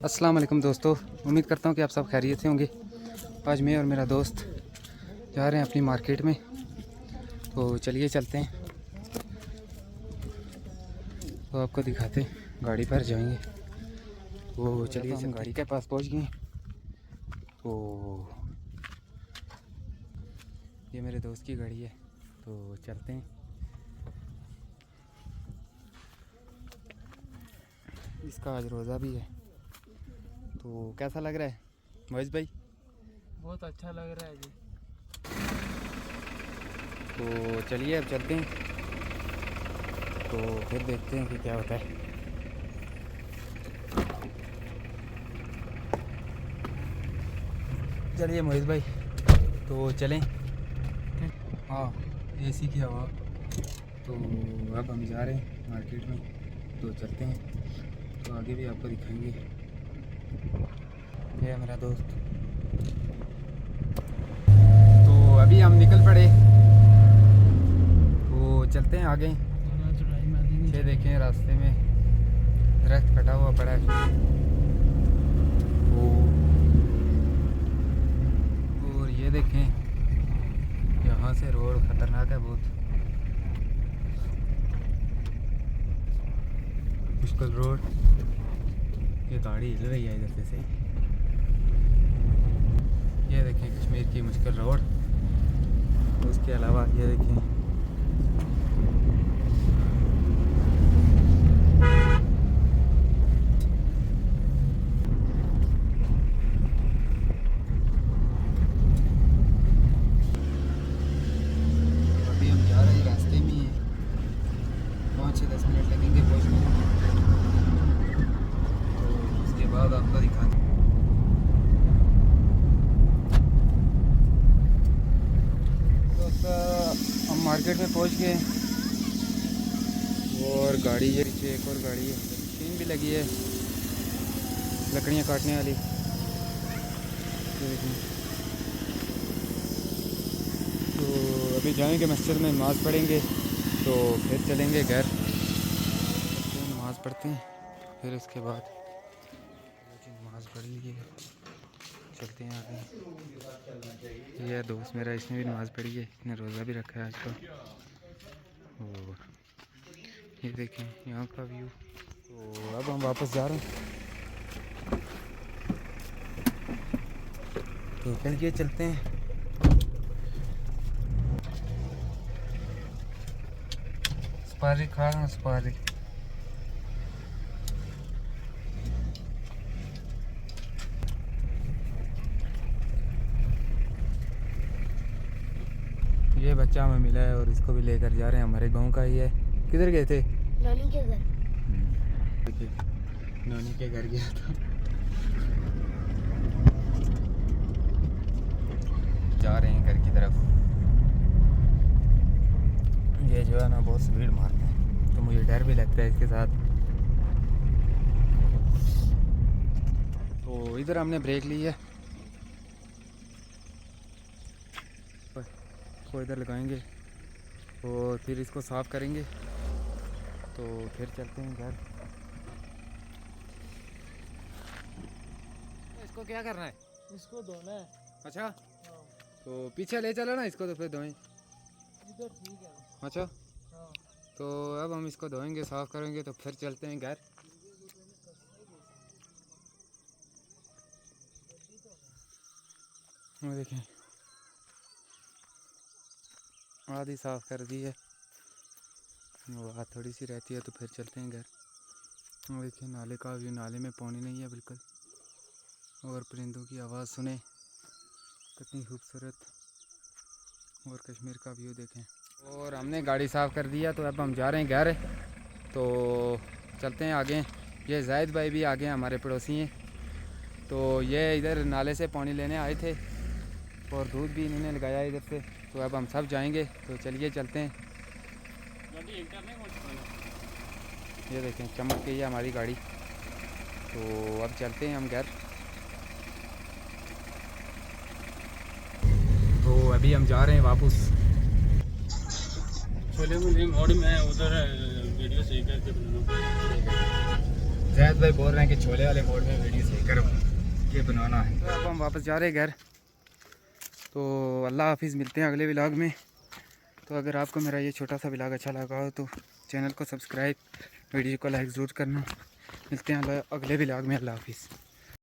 अस्सलाम वालेकुम दोस्तों, उम्मीद करता हूँ कि आप सब खैरियत से होंगे। आज मैं और मेरा दोस्त जा रहे हैं अपनी मार्केट में, तो चलिए चलते हैं। तो आपको दिखाते हैं, गाड़ी पर जाएंगे। तो चलिए हम गाड़ी के पास पहुँच गए। तो ये मेरे दोस्त की गाड़ी है, तो चलते हैं। इसका आज रोज़ा भी है। तो कैसा लग रहा है महेश भाई? बहुत अच्छा लग रहा है जी। तो चलिए अब चलते हैं, तो फिर देखते हैं कि क्या होता है। चलिए मोहित भाई, तो चलें। हाँ, एसी की हवा। तो अब हम जा रहे हैं मार्केट में, तो चलते हैं। तो आगे भी आपको दिखाएंगे। ये है मेरा दोस्त। तो अभी हम निकल पड़े, तो चलते हैं आगे। ये देखें, रास्ते में दरख्त कटा हुआ पड़ा है। और ये देखें, यहाँ से रोड खतरनाक है बहुत, मुश्किल रोड। ये गाड़ी हिल रही है इधर से सही। ये देखें कश्मीर की मुश्किल रोड। उसके अलावा ये देखें, अभी हम जा रहे हैं, रास्ते में ही हैं। 5 से 10 मिनट लगेंगे पहुँचने में। तो उसके बाद आपको दिखाते हैं। हम मार्केट में पहुंच गए, और गाड़ी है पीछे, एक और गाड़ी है, मशीन भी लगी है लकड़ियाँ काटने वाली। तो अभी जाएंगे मस्जिद में, नमाज़ पढ़ेंगे, तो फिर चलेंगे घर। तो नमाज़ पढ़ते हैं, फिर उसके बाद नमाज़ पढ़ लीजिए, चलते हैं आगे। यह दोस्त मेरा, इसने भी नमाज़ पढ़ी है, इसने रोज़ा भी रखा है आज का। और ये देखें यहाँ का व्यू। तो अब हम वापस जा रहे हैं, तो चलिए चलते हैं। सुपारी खा रहा हूँ, सुपारी। ये बच्चा हमें मिला है और इसको भी लेकर जा रहे हैं, हमारे गांव का ही है। किधर गए थे? नानी के घर। नानी के घर गया था। जा रहे हैं घर की तरफ। ये जो है ना बहुत स्पीड मारते हैं, तो मुझे डर भी लगता है इसके साथ। तो इधर हमने ब्रेक ली है, को इधर लगाएंगे और फिर इसको साफ़ करेंगे, तो फिर चलते हैं घर। इसको क्या करना है? इसको धोना है। अच्छा, हाँ। तो पीछे ले चलो ना इसको, तो फिर धोएं। इधर ठीक है। अच्छा, हाँ। तो अब हम इसको धोएंगे, साफ़ करेंगे, तो फिर चलते हैं घर। वो देखें, आधी साफ़ कर दी है, वो हाथ थोड़ी सी रहती है, तो फिर चलते हैं घर। वो देखिए नाले का व्यू, नाले में पानी नहीं है बिल्कुल, और परिंदों की आवाज़ सुने, कितनी खूबसूरत। और कश्मीर का व्यू देखें। और हमने गाड़ी साफ़ कर दिया, तो अब हम जा रहे हैं घर, तो चलते हैं आगे। ये जाहिद भाई भी आगे हमारे पड़ोसी हैं, तो ये इधर नाले से पानी लेने आए थे, और दूध भी इन्होंने लगाया इधर से। तो अब हम सब जाएंगे, तो चलिए चलते हैं। ये देखें चमक गई है हमारी गाड़ी, तो अब चलते हैं हम घर। तो अभी हम जा रहे हैं वापस। छोले मोड़ में उधर वीडियो सही करके बनाना। जैद भाई बोल रहे हैं कि छोले वाले मोड में वीडियो सही कर ये बनाना है। तो अब हम वापस जा रहे हैं घर। तो अल्लाह हाफिज़, मिलते हैं अगले व्लॉग में। तो अगर आपको मेरा ये छोटा सा व्लॉग अच्छा लगा हो तो चैनल को सब्सक्राइब, वीडियो को लाइक ज़रूर करना। मिलते हैं अगले व्लॉग में। अल्लाह हाफिज़।